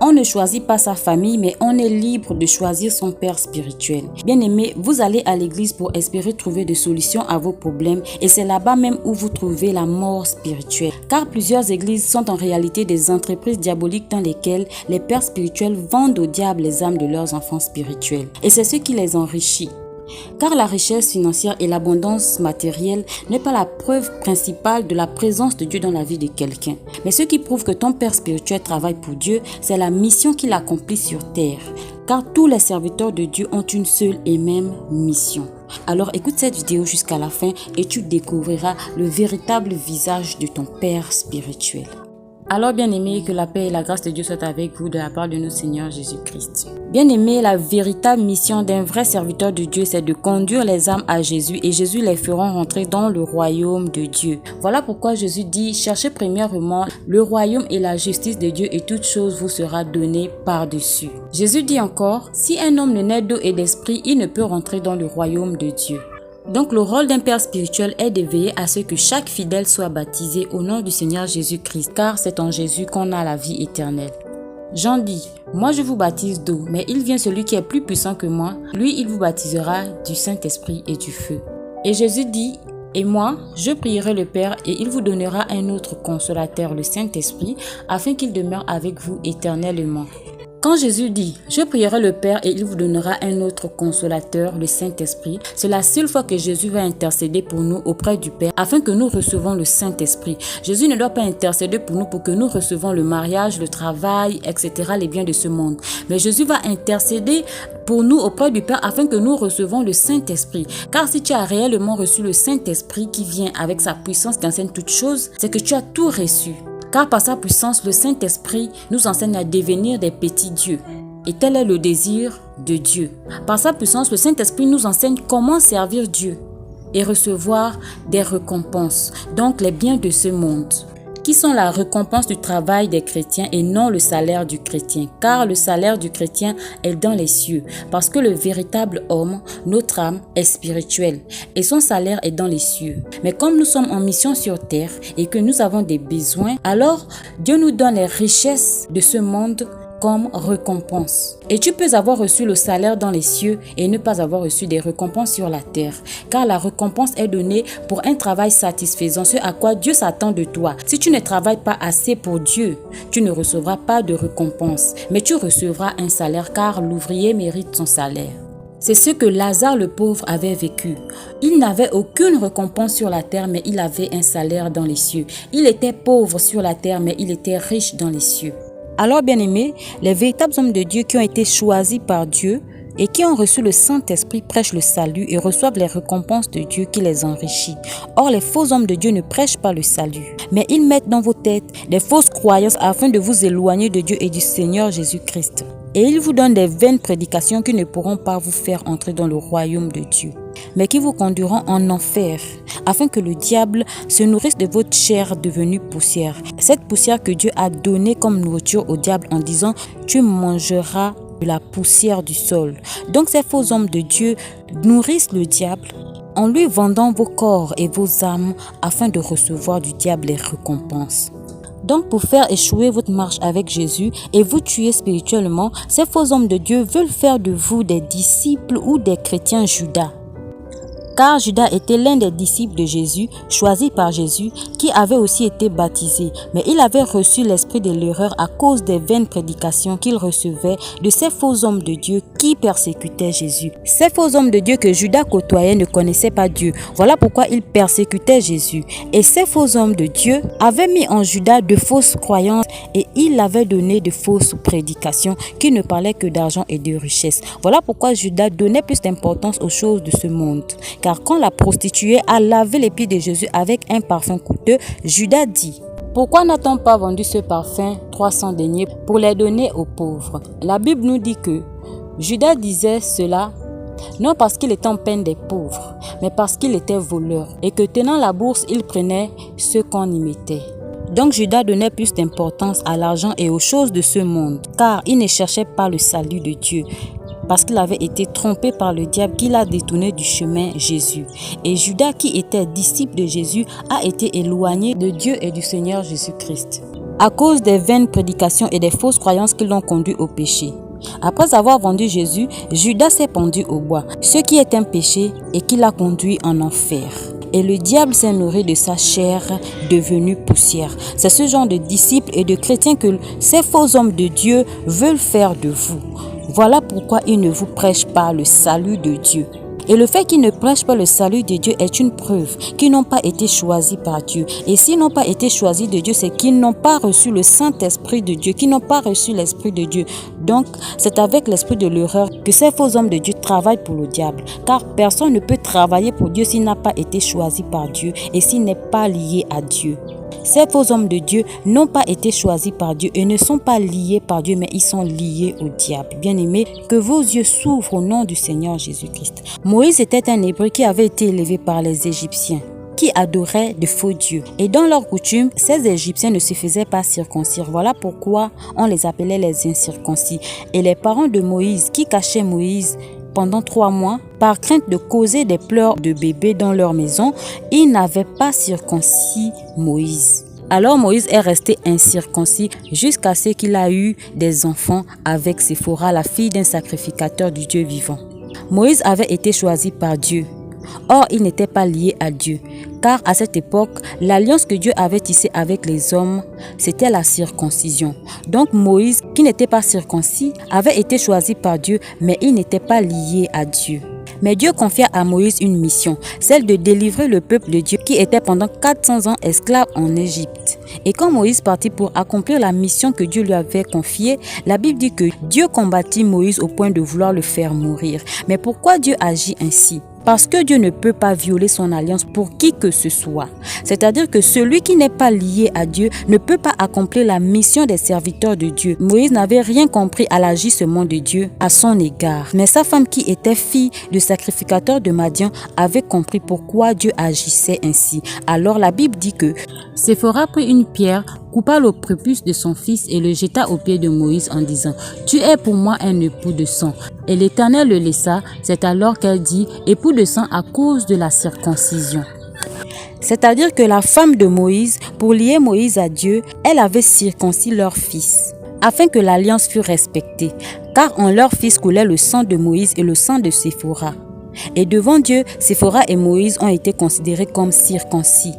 On ne choisit pas sa famille, mais on est libre de choisir son père spirituel. Bien-aimés, vous allez à l'église pour espérer trouver des solutions à vos problèmes et c'est là-bas même où vous trouvez la mort spirituelle. Car plusieurs églises sont en réalité des entreprises diaboliques dans lesquelles les pères spirituels vendent au diable les âmes de leurs enfants spirituels. Et c'est ce qui les enrichit. Car la richesse financière et l'abondance matérielle n'est pas la preuve principale de la présence de Dieu dans la vie de quelqu'un. Mais ce qui prouve que ton père spirituel travaille pour Dieu, c'est la mission qu'il accomplit sur terre. Car tous les serviteurs de Dieu ont une seule et même mission. Alors écoute cette vidéo jusqu'à la fin et tu découvriras le véritable visage de ton père spirituel. Alors bien-aimés, que la paix et la grâce de Dieu soient avec vous de la part de notre Seigneur Jésus-Christ. Bien-aimés, la véritable mission d'un vrai serviteur de Dieu, c'est de conduire les âmes à Jésus et Jésus les fera rentrer dans le royaume de Dieu. Voilà pourquoi Jésus dit, cherchez premièrement le royaume et la justice de Dieu et toute chose vous sera donnée par-dessus. Jésus dit encore, si un homme ne naît d'eau et d'esprit, il ne peut rentrer dans le royaume de Dieu. Donc le rôle d'un père spirituel est de veiller à ce que chaque fidèle soit baptisé au nom du Seigneur Jésus-Christ, car c'est en Jésus qu'on a la vie éternelle. Jean dit, moi je vous baptise d'eau, mais il vient celui qui est plus puissant que moi, lui il vous baptisera du Saint-Esprit et du feu. Et Jésus dit, et moi, je prierai le Père et il vous donnera un autre consolateur, le Saint-Esprit, afin qu'il demeure avec vous éternellement. Quand Jésus dit « Je prierai le Père et il vous donnera un autre consolateur, le Saint-Esprit », c'est la seule fois que Jésus va intercéder pour nous auprès du Père afin que nous recevons le Saint-Esprit. Jésus ne doit pas intercéder pour nous pour que nous recevons le mariage, le travail, etc., les biens de ce monde. Mais Jésus va intercéder pour nous auprès du Père afin que nous recevons le Saint-Esprit. Car si tu as réellement reçu le Saint-Esprit qui vient avec sa puissance qui enseigne toutes choses, c'est que tu as tout reçu. Car par sa puissance, le Saint-Esprit nous enseigne à devenir des petits dieux. Et tel est le désir de Dieu. Par sa puissance, le Saint-Esprit nous enseigne comment servir Dieu et recevoir des récompenses, donc les biens de ce monde, qui sont la récompense du travail des chrétiens et non le salaire du chrétien. Car le salaire du chrétien est dans les cieux, parce que le véritable homme, notre âme, est spirituelle et son salaire est dans les cieux. Mais comme nous sommes en mission sur terre et que nous avons des besoins, alors Dieu nous donne les richesses de ce monde comme récompense. Et tu peux avoir reçu le salaire dans les cieux et ne pas avoir reçu des récompenses sur la terre. Car la récompense est donnée pour un travail satisfaisant, ce à quoi Dieu s'attend de toi. Si tu ne travailles pas assez pour Dieu, tu ne recevras pas de récompense. Mais tu recevras un salaire car l'ouvrier mérite son salaire. C'est ce que Lazare le pauvre avait vécu. Il n'avait aucune récompense sur la terre, mais il avait un salaire dans les cieux. Il était pauvre sur la terre, mais il était riche dans les cieux. Alors bien-aimés, les véritables hommes de Dieu qui ont été choisis par Dieu et qui ont reçu le Saint-Esprit prêchent le salut et reçoivent les récompenses de Dieu qui les enrichit. Or, les faux hommes de Dieu ne prêchent pas le salut, mais ils mettent dans vos têtes des fausses croyances afin de vous éloigner de Dieu et du Seigneur Jésus-Christ. Et ils vous donnent des vaines prédications qui ne pourront pas vous faire entrer dans le royaume de Dieu, mais qui vous conduiront en enfer, afin que le diable se nourrisse de votre chair devenue poussière. Cette poussière que Dieu a donnée comme nourriture au diable en disant « Tu mangeras de la poussière du sol ». Donc ces faux hommes de Dieu nourrissent le diable en lui vendant vos corps et vos âmes afin de recevoir du diable les récompenses. Donc pour faire échouer votre marche avec Jésus et vous tuer spirituellement, ces faux hommes de Dieu veulent faire de vous des disciples ou des chrétiens Judas. Car Judas était l'un des disciples de Jésus, choisi par Jésus, qui avait aussi été baptisé. Mais il avait reçu l'esprit de l'erreur à cause des vaines prédications qu'il recevait de ces faux hommes de Dieu qui persécutaient Jésus. Ces faux hommes de Dieu que Judas côtoyait ne connaissaient pas Dieu. Voilà pourquoi ils persécutaient Jésus. Et ces faux hommes de Dieu avaient mis en Judas de fausses croyances et il avait donné de fausses prédications qui ne parlaient que d'argent et de richesse. Voilà pourquoi Judas donnait plus d'importance aux choses de ce monde. Car quand la prostituée a lavé les pieds de Jésus avec un parfum coûteux, Judas dit « Pourquoi n'a-t-on pas vendu ce parfum 300 deniers pour les donner aux pauvres ?» La Bible nous dit que Judas disait cela non parce qu'il était en peine des pauvres, mais parce qu'il était voleur et que tenant la bourse, il prenait ce qu'on y mettait. Donc Judas donnait plus d'importance à l'argent et aux choses de ce monde, car il ne cherchait pas le salut de Dieu, parce qu'il avait été trompé par le diable qui l'a détourné du chemin Jésus. Et Judas, qui était disciple de Jésus, a été éloigné de Dieu et du Seigneur Jésus-Christ. à cause des vaines prédications et des fausses croyances qui l'ont conduit au péché. Après avoir vendu Jésus, Judas s'est pendu au bois, ce qui est un péché et qui l'a conduit en enfer. Et le diable s'est nourri de sa chair devenue poussière. C'est ce genre de disciples et de chrétiens que ces faux hommes de Dieu veulent faire de vous. Voilà pourquoi ils ne vous prêchent pas le salut de Dieu. Et le fait qu'ils ne prêchent pas le salut de Dieu est une preuve qu'ils n'ont pas été choisis par Dieu. Et s'ils n'ont pas été choisis de Dieu, c'est qu'ils n'ont pas reçu le Saint-Esprit de Dieu, qu'ils n'ont pas reçu l'Esprit de Dieu. Donc, c'est avec l'esprit de l'erreur que ces faux hommes de Dieu travaillent pour le diable. Car personne ne peut travailler pour Dieu s'il n'a pas été choisi par Dieu et s'il n'est pas lié à Dieu. Ces faux hommes de Dieu n'ont pas été choisis par Dieu et ne sont pas liés par Dieu, mais ils sont liés au diable. Bien-aimés, que vos yeux s'ouvrent au nom du Seigneur Jésus-Christ. Moïse était un Hébreu qui avait été élevé par les Égyptiens, qui adoraient de faux dieux. Et dans leur coutume, ces Égyptiens ne se faisaient pas circoncire. Voilà pourquoi on les appelait les incirconcis. Et les parents de Moïse, qui cachaient Moïse pendant 3 mois, par crainte de causer des pleurs de bébé dans leur maison, ils n'avaient pas circoncis Moïse. Alors Moïse est resté incirconcis jusqu'à ce qu'il a eu des enfants avec Séphora, la fille d'un sacrificateur du Dieu vivant. Moïse avait été choisi par Dieu. Or, il n'était pas lié à Dieu, car à cette époque, l'alliance que Dieu avait tissée avec les hommes, c'était la circoncision. Donc Moïse, qui n'était pas circoncis, avait été choisi par Dieu, mais il n'était pas lié à Dieu. Mais Dieu confia à Moïse une mission, celle de délivrer le peuple de Dieu qui était pendant 400 ans esclave en Égypte. Et quand Moïse partit pour accomplir la mission que Dieu lui avait confiée, la Bible dit que Dieu combattit Moïse au point de vouloir le faire mourir. Mais pourquoi Dieu agit ainsi ? Parce que Dieu ne peut pas violer son alliance pour qui que ce soit. C'est-à-dire que celui qui n'est pas lié à Dieu ne peut pas accomplir la mission des serviteurs de Dieu. Moïse n'avait rien compris à l'agissement de Dieu à son égard. Mais sa femme qui était fille du sacrificateur de Madian avait compris pourquoi Dieu agissait ainsi. Alors la Bible dit que Séphora prit une pierre, coupa le prépuce de son fils et le jeta aux pieds de Moïse en disant « Tu es pour moi un époux de sang ». Et l'Éternel le laissa. C'est alors qu'elle dit « époux de sang à cause de la circoncision ». C'est-à-dire que la femme de Moïse, pour lier Moïse à Dieu, elle avait circoncis leur fils, afin que l'alliance fût respectée, car en leur fils coulait le sang de Moïse et le sang de Séphora. Et devant Dieu, Séphora et Moïse ont été considérés comme circoncis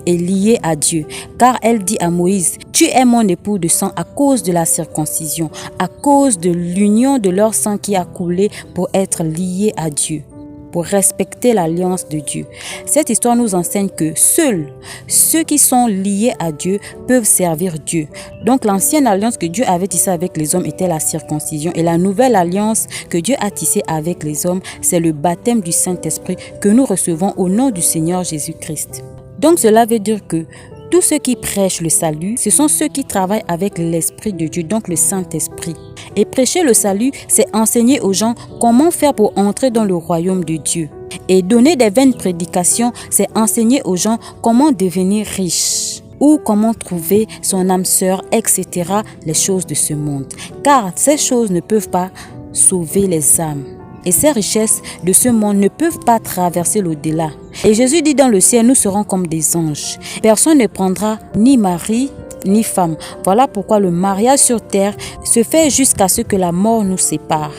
et liés à Dieu, car elle dit à Moïse « Tu es mon époux de sang à cause de la circoncision, à cause de l'union de leur sang qui a coulé pour être liés à Dieu, pour respecter l'alliance de Dieu. » Cette histoire nous enseigne que seuls ceux qui sont liés à Dieu peuvent servir Dieu. Donc l'ancienne alliance que Dieu avait tissée avec les hommes était la circoncision, et la nouvelle alliance que Dieu a tissée avec les hommes, c'est le baptême du Saint-Esprit que nous recevons au nom du Seigneur Jésus-Christ. Donc cela veut dire que tous ceux qui prêchent le salut, ce sont ceux qui travaillent avec l'Esprit de Dieu, donc le Saint-Esprit. Et prêcher le salut, c'est enseigner aux gens comment faire pour entrer dans le royaume de Dieu. Et donner des vaines prédications, c'est enseigner aux gens comment devenir riche ou comment trouver son âme sœur, etc. Les choses de ce monde. Car ces choses ne peuvent pas sauver les âmes. Et ces richesses de ce monde ne peuvent pas traverser l'au-delà. Et Jésus dit dans le ciel, nous serons comme des anges. Personne ne prendra ni mari ni femme. Voilà pourquoi le mariage sur terre se fait jusqu'à ce que la mort nous sépare.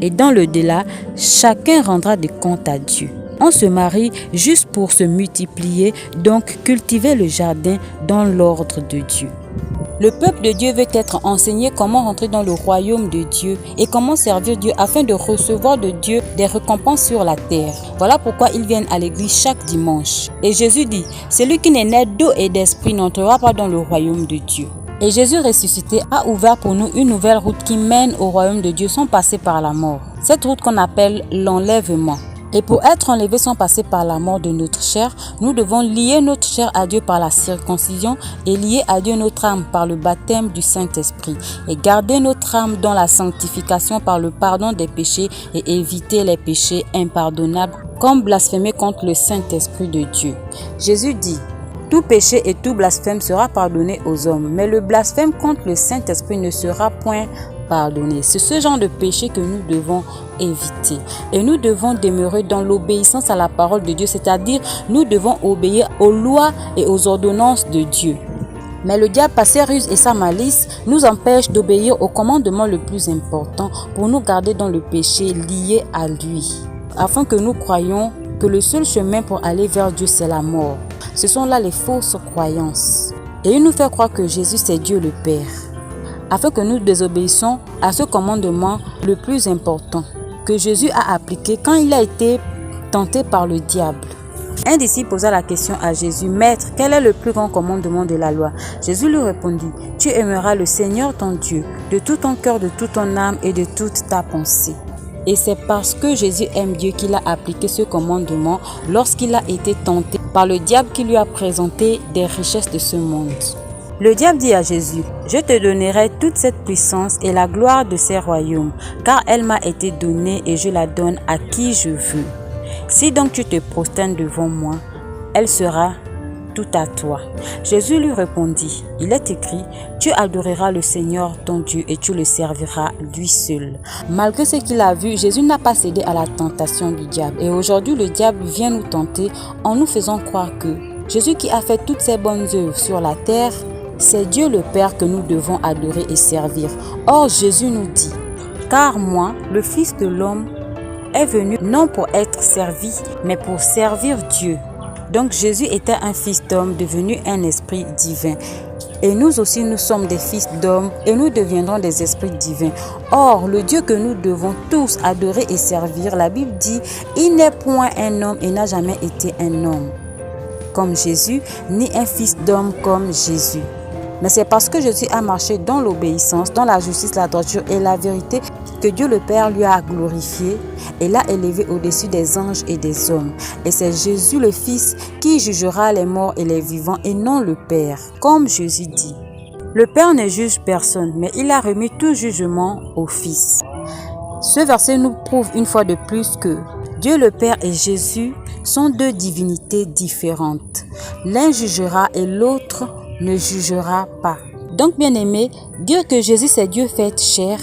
Et dans l'au-delà, chacun rendra des comptes à Dieu. On se marie juste pour se multiplier, donc cultiver le jardin dans l'ordre de Dieu. Le peuple de Dieu veut être enseigné comment rentrer dans le royaume de Dieu et comment servir Dieu afin de recevoir de Dieu des récompenses sur la terre. Voilà pourquoi ils viennent à l'église chaque dimanche. Et Jésus dit, celui qui n'est né d'eau et d'esprit n'entrera pas dans le royaume de Dieu. Et Jésus ressuscité a ouvert pour nous une nouvelle route qui mène au royaume de Dieu sans passer par la mort. Cette route qu'on appelle l'enlèvement. Et pour être enlevés sans passer par la mort de notre chair, nous devons lier notre chair à Dieu par la circoncision et lier à Dieu notre âme par le baptême du Saint-Esprit. Et garder notre âme dans la sanctification par le pardon des péchés et éviter les péchés impardonnables comme blasphémer contre le Saint-Esprit de Dieu. Jésus dit, tout péché et tout blasphème sera pardonné aux hommes, mais le blasphème contre le Saint-Esprit ne sera point pardonné. C'est ce genre de péché que nous devons éviter. Et nous devons demeurer dans l'obéissance à la parole de Dieu, c'est-à-dire nous devons obéir aux lois et aux ordonnances de Dieu. Mais le diable, par ses ruses et sa malice, nous empêche d'obéir au commandement le plus important pour nous garder dans le péché lié à lui, afin que nous croyions que le seul chemin pour aller vers Dieu, c'est la mort. Ce sont là les fausses croyances. Et il nous fait croire que Jésus, c'est Dieu le Père, afin que nous désobéissons à ce commandement le plus important que Jésus a appliqué quand il a été tenté par le diable. Un disciple posa la question à Jésus: Maître, quel est le plus grand commandement de la loi? Jésus lui répondit: Tu aimeras le Seigneur ton Dieu de tout ton cœur, de toute ton âme et de toute ta pensée. Et c'est parce que Jésus aime Dieu qu'il a appliqué ce commandement lorsqu'il a été tenté par le diable qui lui a présenté des richesses de ce monde. Le diable dit à Jésus: Je te donnerai toute cette puissance et la gloire de ces royaumes, car elle m'a été donnée et je la donne à qui je veux. Si donc tu te prosternes devant moi, elle sera tout à toi. Jésus lui répondit: Il est écrit, tu adoreras le Seigneur ton Dieu et tu le serviras lui seul. Malgré ce qu'il a vu, Jésus n'a pas cédé à la tentation du diable. Et aujourd'hui, le diable vient nous tenter en nous faisant croire que Jésus qui a fait toutes ces bonnes œuvres sur la terre, c'est Dieu le Père que nous devons adorer et servir. Or, Jésus nous dit: Car moi, le Fils de l'homme, est venu non pour être servi, mais pour servir Dieu. Donc Jésus était un fils d'homme devenu un esprit divin. Et nous aussi, nous sommes des fils d'hommes et nous deviendrons des esprits divins. Or, le Dieu que nous devons tous adorer et servir, la Bible dit, il n'est point un homme et n'a jamais été un homme comme Jésus, ni un fils d'homme comme Jésus. Mais c'est parce que Jésus a marché dans l'obéissance, dans la justice, la droiture et la vérité que Dieu le Père lui a glorifié et l'a élevé au-dessus des anges et des hommes. Et c'est Jésus le Fils qui jugera les morts et les vivants et non le Père, comme Jésus dit. Le Père ne juge personne, mais il a remis tout jugement au Fils. Ce verset nous prouve une fois de plus que Dieu le Père et Jésus sont deux divinités différentes. L'un jugera et l'autre ne jugera pas. Donc, bien-aimés, dire que Jésus c'est Dieu fait chair,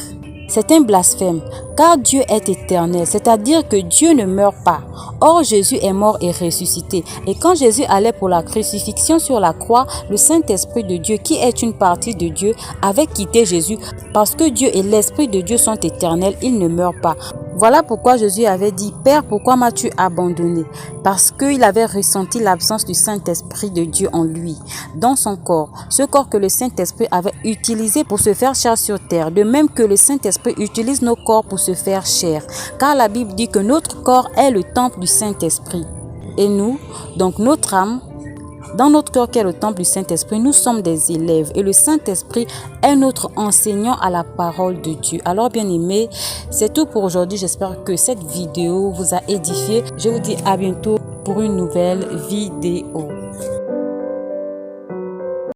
c'est un blasphème, car Dieu est éternel, c'est-à-dire que Dieu ne meurt pas. Or, Jésus est mort et ressuscité. Et quand Jésus allait pour la crucifixion sur la croix, le Saint-Esprit de Dieu, qui est une partie de Dieu, avait quitté Jésus. Parce que Dieu et l'Esprit de Dieu sont éternels, ils ne meurent pas. Voilà pourquoi Jésus avait dit: Père, pourquoi m'as-tu abandonné? Parce qu'il avait ressenti l'absence du Saint-Esprit de Dieu en lui, dans son corps. Ce corps que le Saint-Esprit avait utilisé pour se faire chair sur terre. De même que le Saint-Esprit utilise nos corps pour se faire chair. Car la Bible dit que notre corps est le temple du Saint-Esprit. Et nous, donc notre âme, dans notre cœur qui est le temple du Saint-Esprit, nous sommes des élèves et le Saint-Esprit est notre enseignant à la parole de Dieu. Alors bien aimés, c'est tout pour aujourd'hui. J'espère que cette vidéo vous a édifié. Je vous dis à bientôt pour une nouvelle vidéo.